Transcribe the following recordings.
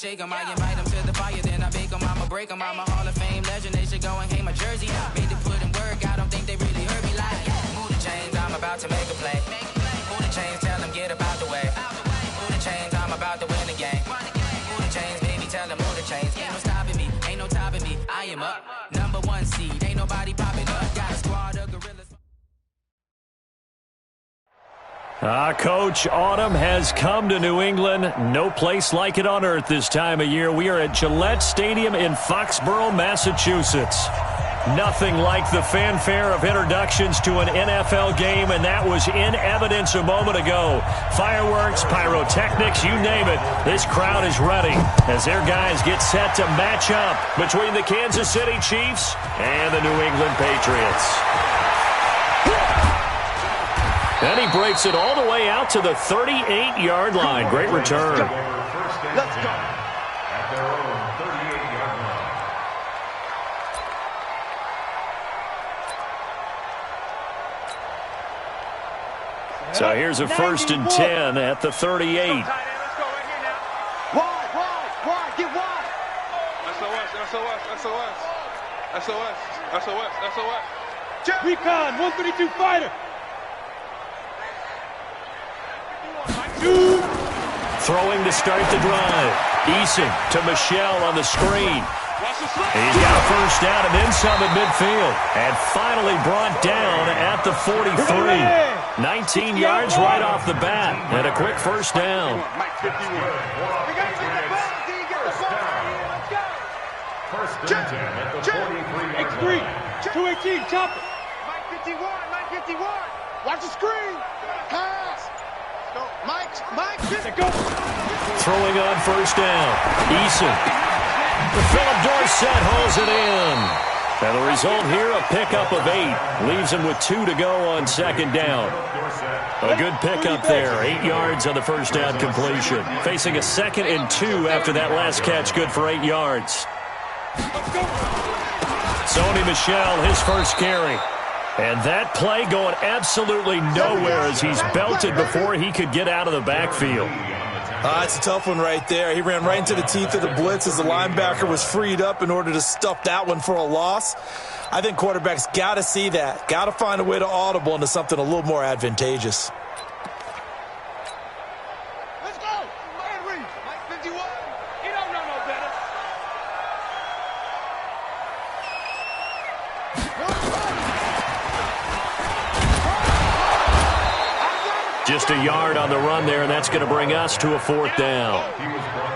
shake 'em, I invite 'em to the fire, then I bake 'em, I'ma break 'em, I'm a Hall of Fame legend, they should go and hang my jersey. Made to put in work, I don't think they really heard me like. Move the chains, I'm about to make a play. Move the chains, tell them get about the way. Move the chains, I'm about to win the game. Move the chains, baby, tell them move the chains. Ain't no stopping me, ain't no topping me, I am up. Number one seed, ain't nobody popping up. Got a squad of gorillas. Coach, autumn has come to New England. No place like it on earth this time of year. We are at Gillette Stadium in Foxborough, Massachusetts. Nothing like the fanfare of introductions to an NFL game, and that was in evidence a moment ago. Fireworks, pyrotechnics, you name it. This crowd is ready as their guys get set to match up between the Kansas City Chiefs and the New England Patriots. And he breaks it all the way out to the 38-yard line. Great return. Let's go. At their own 38-yard line. So here's a 1st and 10 at the 38. Wide. Get wide. SOS. Recon, 132 fighter. Throwing to start the drive. Eason to Michelle on the screen. He's got a first down and then some at midfield. And finally brought down at the 43. 19 yards right off the bat. And a quick first down. First and 10 at the 43. X3, 218, chop it. Mike 51. Watch the screen. Pass. Go. Mike. Go. Throwing on first down. Eason. Philip Dorsett holds it in. And the result here, a pickup of 8. Leaves him with 2 to go on second down. A good pickup there. 8 yards on the first down completion. Facing a 2nd and 2 after that last catch. Good for 8 yards. Sony Michel, his first carry. And that play going absolutely nowhere as he's belted before he could get out of the backfield. It's a tough one right there. He ran right into the teeth of the blitz as the linebacker was freed up in order to stuff that one for a loss. I think quarterbacks got to see that. Got to find a way to audible into something a little more advantageous. Let's go. Mike 51. He don't know no better. Just a yard on the run there, and that's going to bring us to a 4th down.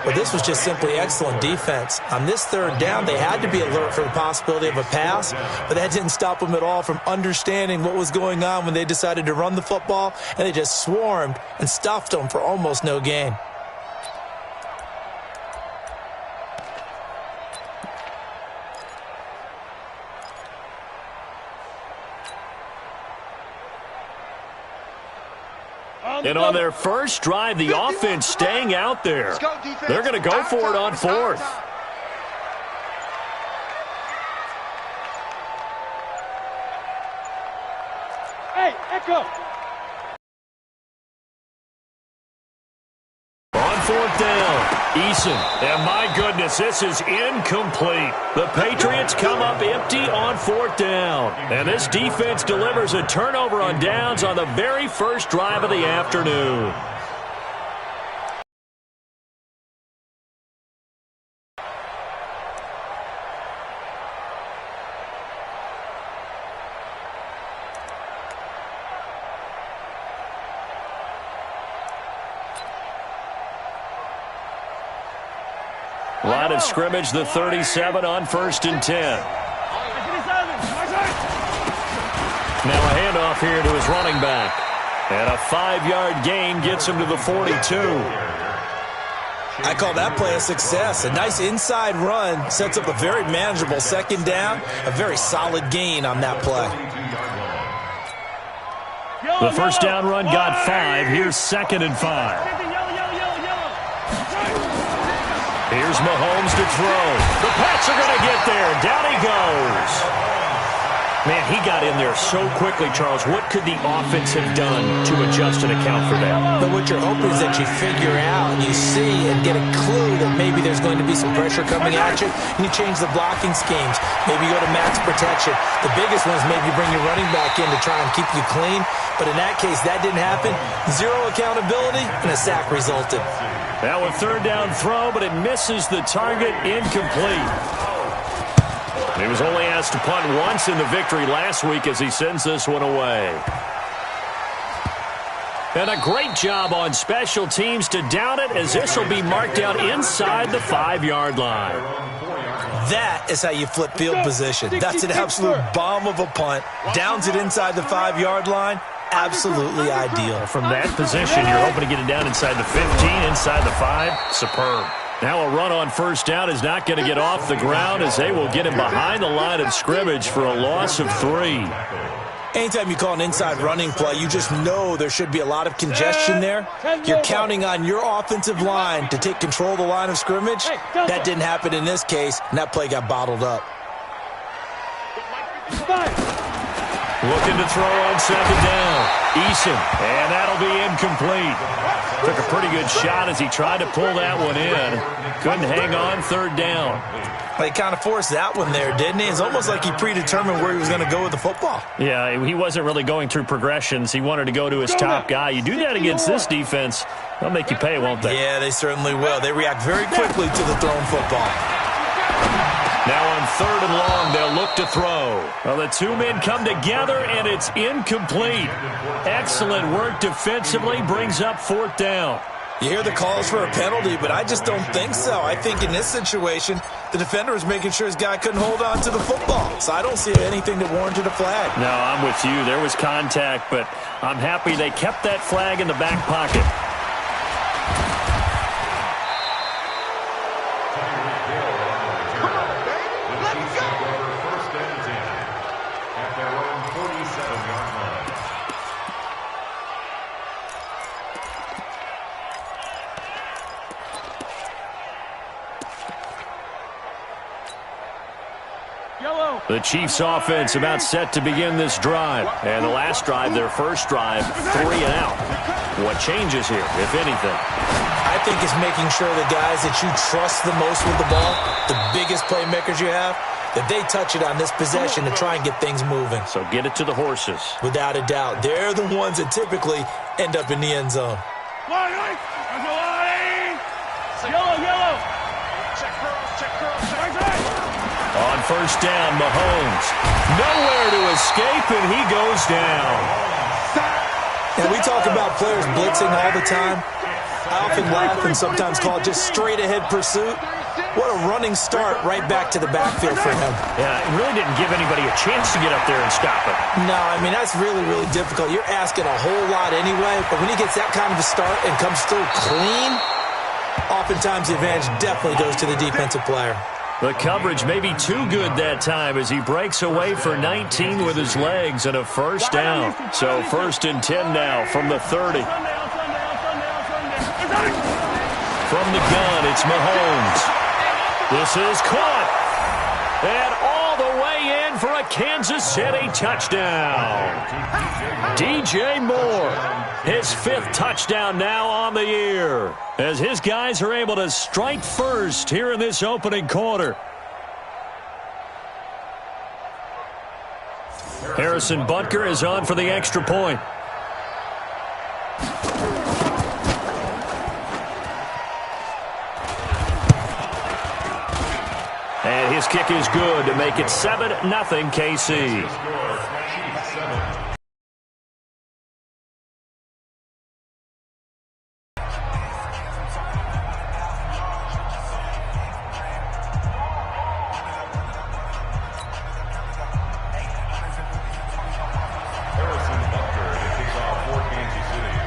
But this was just simply excellent defense. On this 3rd down, they had to be alert for the possibility of a pass, but that didn't stop them at all from understanding what was going on when they decided to run the football, and they just swarmed and stuffed them for almost no gain. And on their first drive, the offense staying out there. They're going to go for it on 4th. Hey, Echo. On 4th down, Eason. And my goodness, this is incomplete. The Patriots come up empty on 4th down. And this defense delivers a turnover on downs on the very first drive of the afternoon. Line of scrimmage, the 37 on 1st and 10. Now a handoff here to his running back. And a 5-yard gain gets him to the 42. I call that play a success. A nice inside run sets up a very manageable 2nd down. A very solid gain on that play. The first down run got 5. Here's 2nd and 5. Here's Mahomes to throw. The Pats are going to get there. Down he goes. Man, he got in there so quickly, Charles. What could the offense have done to adjust and account for that? But what you're hoping is that you figure out and you see and get a clue that maybe there's going to be some pressure coming at you, and you change the blocking schemes. Maybe you go to max protection. The biggest one is maybe bring your running back in to try and keep you clean. But in that case, that didn't happen. Zero accountability, and a sack resulted. Now a third down throw, but it misses the target, incomplete. He was only asked to punt once in the victory last week as he sends this one away. And a great job on special teams to down it, as this will be marked out inside the 5-yard line. That is how you flip field position. That's an absolute bomb of a punt. Downs it inside the 5-yard line. Absolutely ideal. From that position, you're hoping to get it down inside the 15, inside the 5. Superb. Now a run on first down is not going to get off the ground, as they will get him behind the line of scrimmage for a loss of 3. Anytime you call an inside running play, you just know there should be a lot of congestion there. You're counting on your offensive line to take control of the line of scrimmage. That didn't happen in this case, and that play got bottled up. Looking to throw on second down. Eason, and that'll be incomplete. Took a pretty good shot as he tried to pull that one in. Couldn't hang on third down. Well, he kind of forced that one there, didn't he? It's almost like he predetermined where he was going to go with the football. Yeah, he wasn't really going through progressions. He wanted to go to his top guy. You do that against this defense, they'll make you pay, won't they? Yeah, they certainly will. They react very quickly to the thrown football. Now on third and long, they'll look to throw. Well, the two men come together, and it's incomplete. Excellent work defensively, brings up fourth down. You hear the calls for a penalty, but I just don't think so. I think in this situation, the defender was making sure his guy couldn't hold on to the football. So I don't see anything that warranted a flag. No, I'm with you. There was contact, but I'm happy they kept that flag in the back pocket. The Chiefs' offense about set to begin this drive. And the last drive, their first drive, 3 and out. What changes here, if anything? I think it's making sure the guys that you trust the most with the ball, the biggest playmakers you have, that they touch it on this possession to try and get things moving. So get it to the horses. Without a doubt. They're the ones that typically end up in the end zone. Yellow. On first down, Mahomes. Nowhere to escape, and he goes down. And we talk about players blitzing all the time. I often laugh and sometimes call it just straight-ahead pursuit. What a running start right back to the backfield for him. Yeah, it really didn't give anybody a chance to get up there and stop it. No, I mean, that's really, really difficult. You're asking a whole lot anyway, but when he gets that kind of a start and comes through clean, oftentimes the advantage definitely goes to the defensive player. The coverage may be too good that time as he breaks away for 19 with his legs and a first down. So 1st and 10 now from the 30. From the gun, it's Mahomes. This is caught. And all the way in for a Kansas City touchdown. DJ Moore, his 5th touchdown now on the year, as his guys are able to strike first here in this opening quarter. Harrison Butker is on for the extra point. And his kick is good to make it 7-0 KC.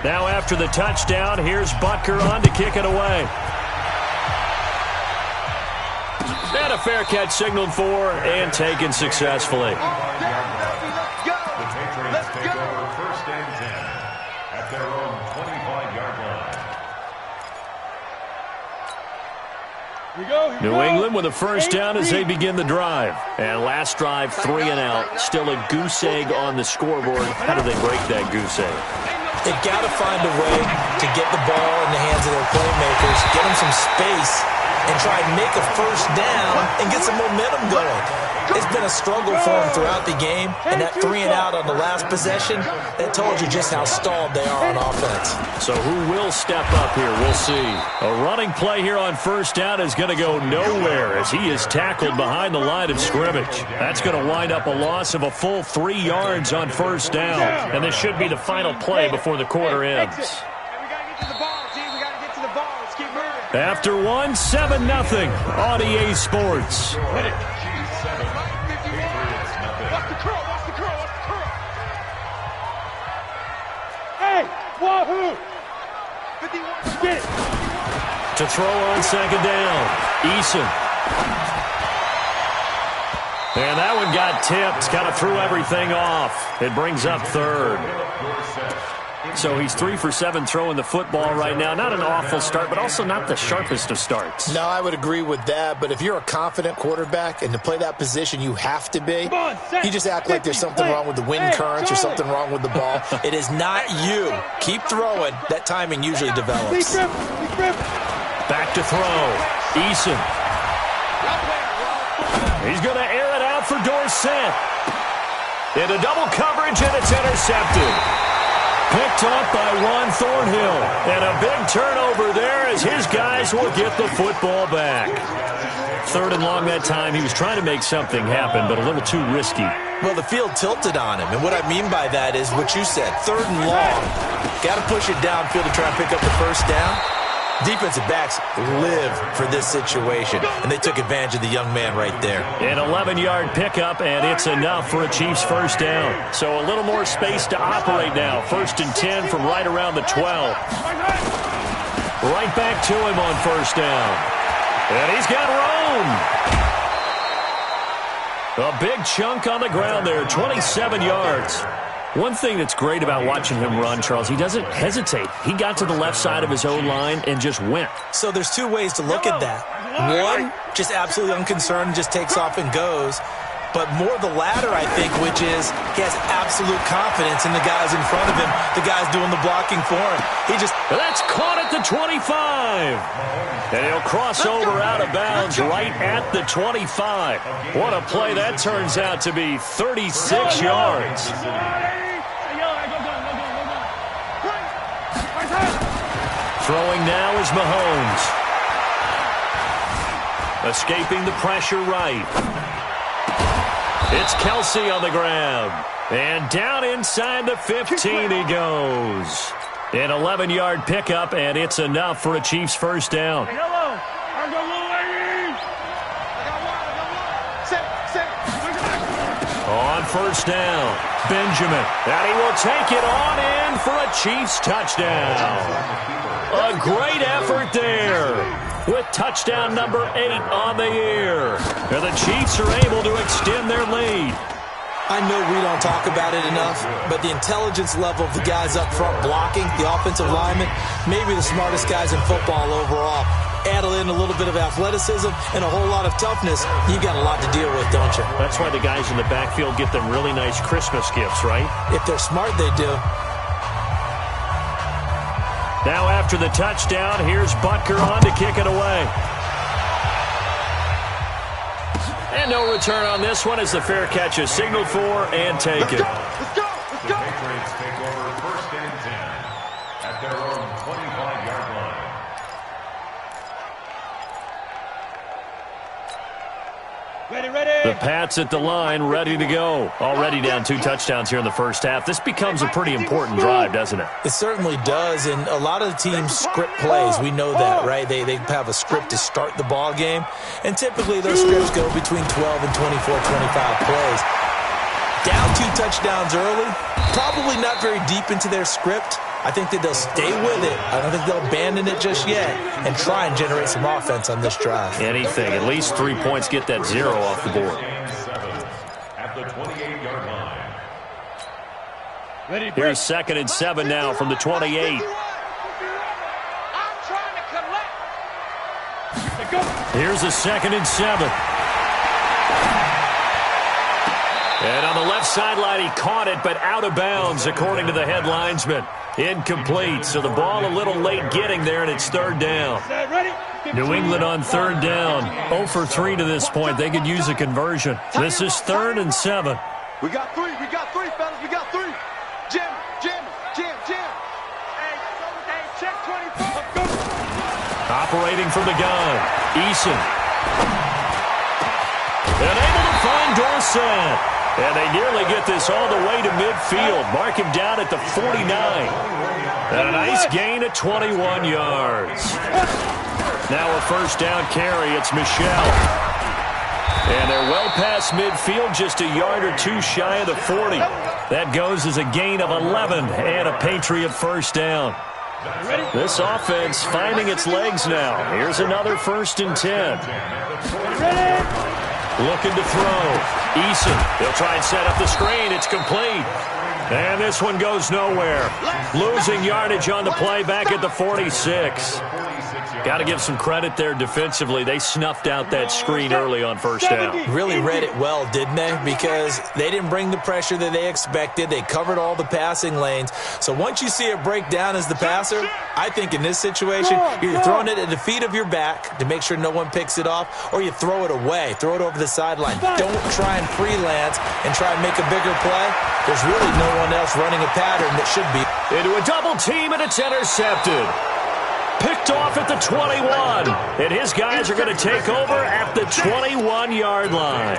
Now after the touchdown, here's Butker on to kick it away. And a fair catch signaled for and taken successfully. The Patriots take over 1st and 10 at their own 25-yard line. New England with a first down as they begin the drive. And last drive, 3 and out. Still a goose egg on the scoreboard. How do they break that goose egg? They've got to find a way to get the ball in the hands of their playmakers, get them some space, and try and make a first down and get some momentum going. It's been a struggle for them throughout the game, and that 3 and out on the last possession, that told you just how stalled they are on offense. So who will step up here? We'll see. A running play here on first down is going to go nowhere as he is tackled behind the line of scrimmage. That's going to wind up a loss of a full 3 yards on first down. And this should be the final play before the quarter ends. After one, 7-0 on EA Sports. Wahoo! To throw on second down, Eason. And that one got tipped. Kind of threw everything off. It brings up third. So he's 3 for 7 throwing the football right now. Not an awful start, but also not the sharpest of starts. No, I would agree with that. But if you're a confident quarterback and to play that position you have to be, you just act like there's something wrong with the wind currents or something wrong with the ball. It is not you. Keep throwing. That timing usually develops. Back to throw. Eason. He's going to air it out for Dorsett. Into double coverage, and it's intercepted. Picked off by Juan Thornhill. And a big turnover there as his guys will get the football back. 3rd and long that time. He was trying to make something happen, but a little too risky. Well, the field tilted on him. And what I mean by that is what you said. 3rd and long. Got to push it downfield to try and pick up the first down. Defensive backs live for this situation, and they took advantage of the young man right there. An 11-yard pickup, and it's enough for a Chiefs first down. So a little more space to operate now. 1st and 10 from right around the 12. Right back to him on first down. And he's got room. A big chunk on the ground there, 27 yards. One thing that's great about watching him run, Charles, he doesn't hesitate. He got to the left side of his own line and just went. So there's 2 ways to look at that. One, just absolutely unconcerned, just takes off and goes. But more the latter, I think, which is he has absolute confidence in the guys in front of him, the guys doing the blocking for him. That's caught at the 25. And he'll cross over out of bounds right at the 25. What a play that turns out to be, 36 yards. Throwing now is Mahomes. Escaping the pressure right. It's Kelsey on the ground. And down inside the 15 he goes. An 11-yard pickup, and it's enough for a Chiefs first down. On first down, Benjamin. And he will take it on in for a Chiefs touchdown. A great effort there with touchdown number 8 on the year. And the Chiefs are able to extend their lead. I know we don't talk about it enough, but the intelligence level of the guys up front blocking, the offensive linemen, maybe the smartest guys in football overall. Add in a little bit of athleticism and a whole lot of toughness, you got a lot to deal with, don't you? That's why the guys in the backfield get them really nice Christmas gifts, right? If they're smart, they do. Now after the touchdown, here's Butker on to kick it away. And no return on this one as the fair catch is signaled for and taken. Let's go! The Patriots take over 1st and 10 at their own 25-yard line. The Pats at the line, ready to go. Already down 2 touchdowns here in the first half. This becomes a pretty important drive, doesn't it? It certainly does, and a lot of the teams script plays. We know that, right? They have a script to start the ball game, and typically those scripts go between 12 and 24, 25 plays. Down 2 touchdowns early, probably not very deep into their script. I think that they'll stay with it. I don't think they'll abandon it just yet and try and generate some offense on this drive. Anything. At least 3 points, get that 0 off the board. At the 28-yard line. Here's 2nd and 7 now from the 28. Here's a 2nd and 7. And on the left sideline, he caught it, but out of bounds, according to the head linesman. Incomplete, so the ball a little late getting there, and it's 3rd down. New England on 3rd down. 0 for 3 to this point. They could use a conversion. This is 3rd and 7. We got three, fellas. We got 3. Jam. Hey, check 24. Operating from the gun. Eason. And able to find Dorsett. And they nearly get this all the way to midfield. Mark him down at the 49. And a nice gain at 21 yards. Now a 1st down carry. It's Michel. And they're well past midfield, just a yard or 2 shy of the 40. That goes as a gain of 11 and a Patriot 1st down. This offense finding its legs now. Here's another 1st and 10. Looking to throw. Eason. They'll try and set up the screen. It's complete. And this one goes nowhere. Losing yardage on the play back at the 46. Got to give some credit there defensively. They snuffed out that screen early on 1st down. Really read it well, didn't they? Because they didn't bring the pressure that they expected. They covered all the passing lanes. So once you see it break down as the passer, I think in this situation, you're throwing it at the feet of your back to make sure no one picks it off, or you throw it away. Throw it over the sideline. Don't try and freelance and try and make a bigger play. There's really no one else running a pattern that should be. Into a double team, and it's intercepted. Picked off at the 21. And his guys are going to take over at the 21-yard line.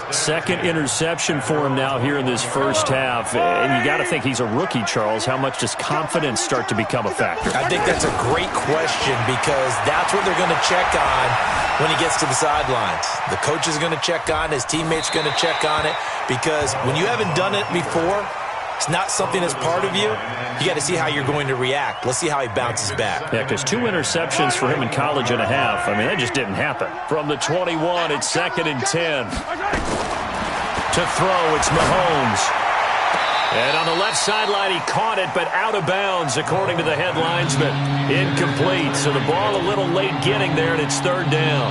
2nd interception for him now here in this 1st half. And you got to think he's a rookie, Charles. How much does confidence start to become a factor? I think that's a great question, because that's what they're going to check on when he gets to the sidelines. The coach is going to check on it. His teammates are going to check on it, because when you haven't done it before, it's not something that's part of you. You got to see how you're going to react. Let's see how he bounces back. Yeah, because 2 interceptions for him in college and a half. I mean, that just didn't happen. From the 21, it's 2nd and 10. To throw, it's Mahomes. And on the left sideline, he caught it, but out of bounds, according to the head linesman. Incomplete, so the ball a little late getting there, and it's 3rd down.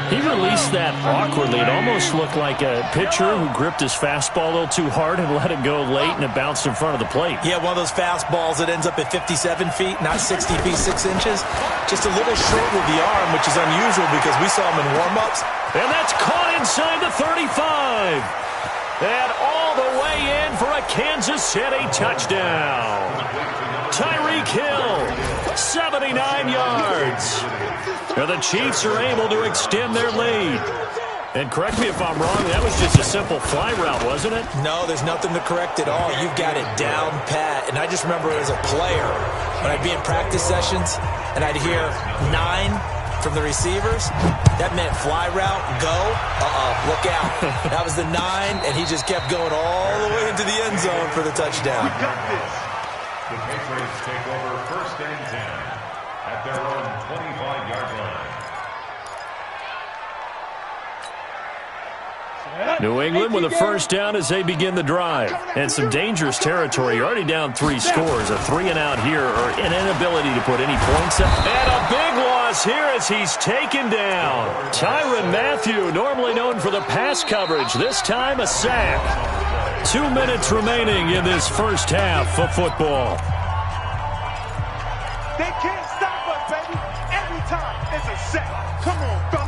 He released that awkwardly. It almost looked like a pitcher who gripped his fastball a little too hard and let it go late, and it bounced in front of the plate. Yeah, one of those fastballs that ends up at 57 feet, not 60 feet, 6 inches. Just a little short with the arm, which is unusual because we saw him in warm-ups. And that's caught inside the 35. And all the way in for a Kansas City touchdown. Tyreek Hill, 79 yards. Now the Chiefs are able to extend their lead. And correct me if I'm wrong, that was just a simple fly route, wasn't it? No, there's nothing to correct at all. You've got it down pat. And I just remember as a player, when I'd be in practice sessions and I'd hear 9 from the receivers, that meant fly route, go, look out. That was the 9, and he just kept going all the way into the end zone for the touchdown. We got this. The Patriots take over 1st and 10 at their own 25-yard line. New England with a 1st down as they begin the drive. And some dangerous territory. You're already down 3 scores. A 3-and-out here, or an inability to put any points up. And a big loss here as he's taken down. Tyrann Mathieu, normally known for the pass coverage. This time a sack. 2 minutes remaining in this 1st half of football. They can't stop us, baby. Every time it's a sack. Come on, fellas.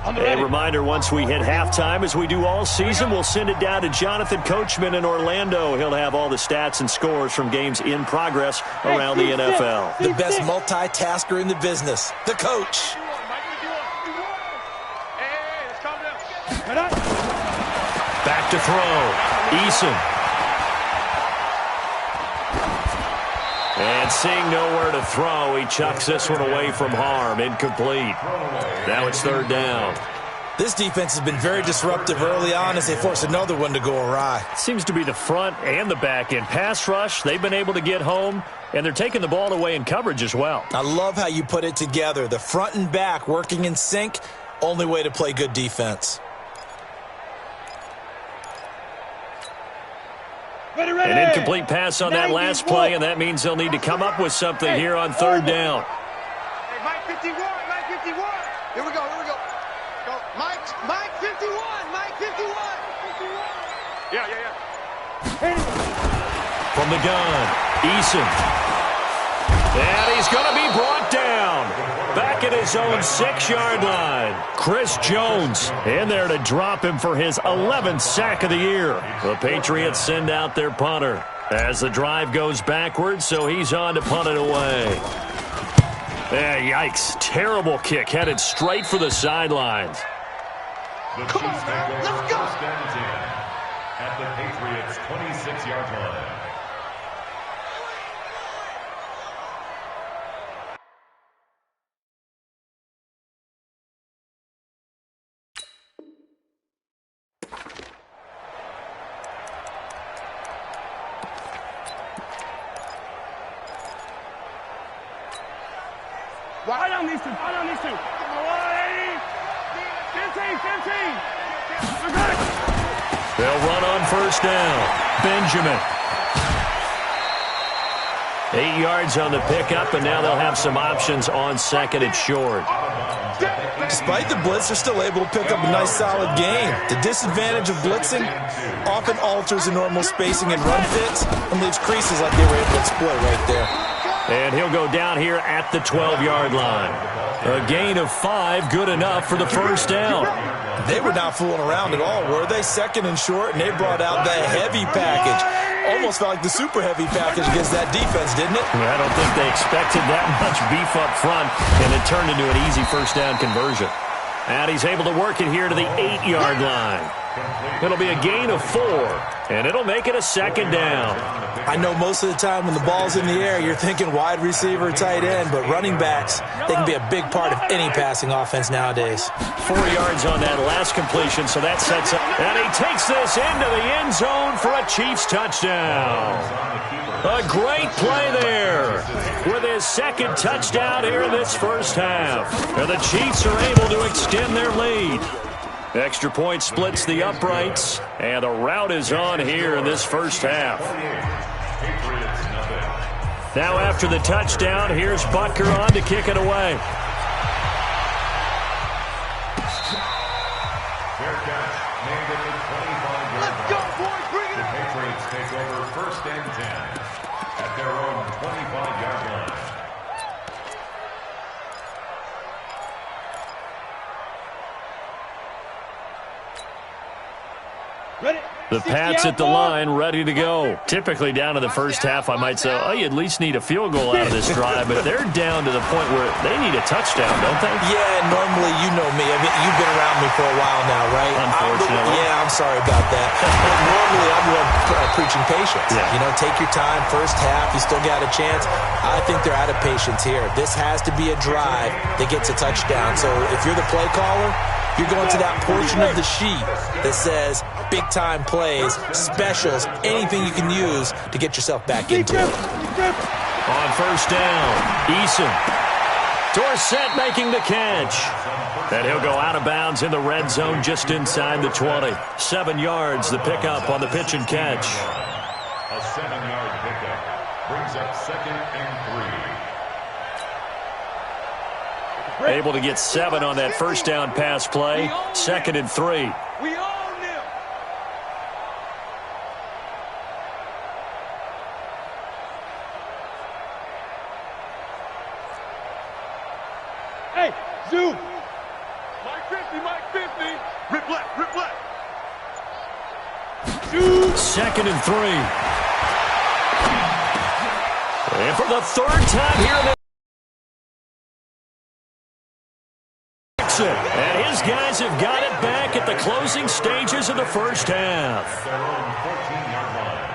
A reminder, once we hit halftime, as we do all season, we'll send it down to Jonathan Coachman in Orlando. He'll have all the stats and scores from games in progress around the NFL. The best multitasker in the business, the coach. Back to throw. Eason. And seeing nowhere to throw, he chucks this one away from harm. Incomplete. Now it's 3rd down. This defense has been very disruptive early on as they force another one to go awry. Seems to be the front and the back end. Pass rush, they've been able to get home, and they're taking the ball away in coverage as well. I love how you put it together. The front and back working in sync, only way to play good defense. Ready. An incomplete pass on that last play, and that means they'll need to come up with something here on third down. Hey, Mike 51, Mike 51. Here we go, here we go. Go, Mike 51, Mike 51. Yeah. From the gun, Eason. And he's going to be brought down. Back at his own 6-yard line. Chris Jones in there to drop him for his 11th sack of the year. The Patriots send out their punter as the drive goes backwards, so he's on to punt it away. Yikes. Terrible kick headed straight for the sidelines. The Chiefs take over first and 10 at the Patriots' 26-yard line. Right on these two. Right on these two. 15. They'll run on first down. Benjamin. 8 yards on the pickup, and now they'll have some options on second and short. Despite the blitz, they're still able to pick up a nice solid gain. The disadvantage of blitzing often alters the normal spacing and run fits and leaves creases like they were able to exploit right there. And he'll go down here at the 12-yard line. A gain of 5, good enough for the first down. They were not fooling around at all, were they? Second and short, and they brought out the heavy package. Almost felt like the super heavy package against that defense, didn't it? I don't think they expected that much beef up front, and it turned into an easy first down conversion. And he's able to work it here to the 8-yard line. It'll be a gain of 4, and it'll make it a second down. I know most of the time when the ball's in the air, you're thinking wide receiver, tight end, but running backs, they can be a big part of any passing offense nowadays. 4 yards on that last completion, so that sets up. And he takes this into the end zone for a Chiefs touchdown. A great play there with his second touchdown here in this first half. And the Chiefs are able to extend their lead. Extra point splits the uprights, and the route is on here in this first half. Now after the touchdown, here's Butker on to kick it away. Fair catch made at the 25-yard line. Let's go, boys, bring it The up. Patriots take over first and 10 at their own 25-yard line. Ready? The Pats at the line, ready to go. Typically down to the first half, I might say, oh, you at least need a field goal out of this drive, but they're down to the point where they need a touchdown, don't they? Yeah, normally, you know me. I mean, you've been around me for a while now, right? Unfortunately. I'm sorry about that. Normally, I'm the one preaching patience. Yeah. You know, take your time. First half, you still got a chance. I think they're out of patience here. This has to be a drive that gets a touchdown. So if you're the play caller, you're going to that portion of the sheet that says big-time plays, specials, anything you can use to get yourself back into it. On first down, Eason. Dorsett making the catch. And he'll go out of bounds in the red zone just inside the 20. 7 yards, the pickup on the pitch and catch. A 7-yard pickup brings up second and 3. Able to get 7 on that first down pass play. Second and 3. We own them. Hey, zoom. Mike 50, Mike 50. Rip left, rip left. Zoom. Second and 3. And for the third time here in the and his guys have got it back at the closing stages of the first half. Their own 14-yard line.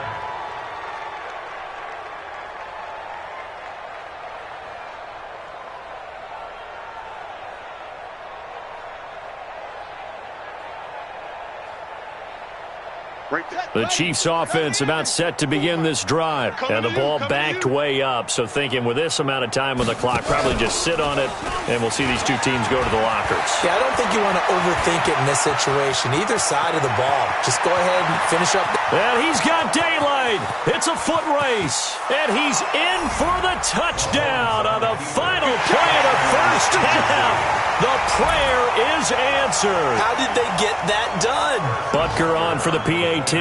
The Chiefs offense about set to begin this drive. And the ball backed way up. So thinking with this amount of time on the clock, probably just sit on it, and we'll see these two teams go to the lockers. Yeah, I don't think you want to overthink it in this situation. Either side of the ball. Just go ahead and finish up. And he's got daylight. It's a foot race. And he's in for the touchdown on the final play of the first half. The prayer is answered. How did they get that done? Butker on for the PAT.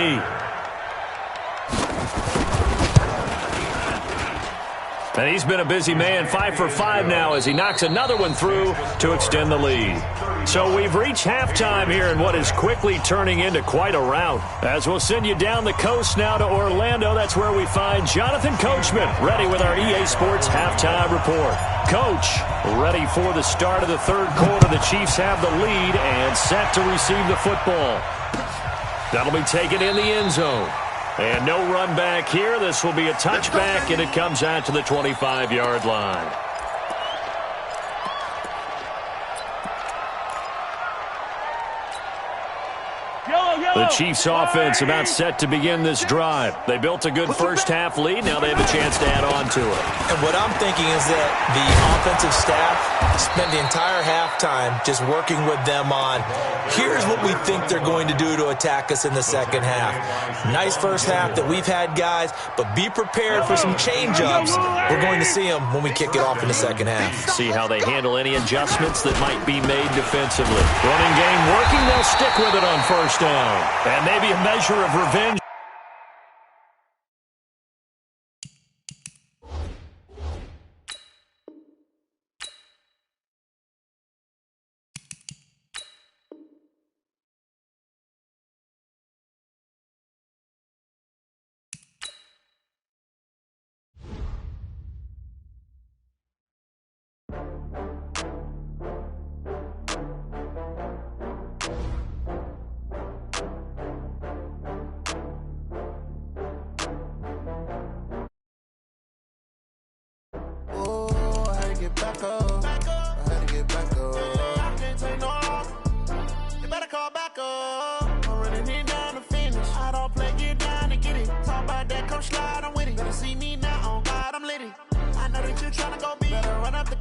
And he's been a busy man, 5 for 5 now as he knocks another one through to extend the lead. So we've reached halftime here in what is quickly turning into quite a rout. As we'll send you down the coast now to Orlando, that's where we find Jonathan Coachman, ready with our EA Sports halftime report. Coach, ready for the start of the third quarter. The Chiefs have the lead and set to receive the football. That'll be taken in the end zone. And no run back here. This will be a touchback, and it comes out to the 25-yard line. The Chiefs offense about set to begin this drive. They built a good first half lead. Now they have a chance to add on to it. And what I'm thinking is that the offensive staff spent the entire halftime just working with them on, here's what we think they're going to do to attack us in the second half. Nice first half that we've had, guys, but be prepared for some change-ups. We're going to see them when we kick it off in the second half. See how they handle any adjustments that might be made defensively. Running game working. They'll stick with it on first down. And maybe a measure of revenge. Slide, I'm with it. Better see me now, on God, I'm litty. I know that you tryna go big. Better run up the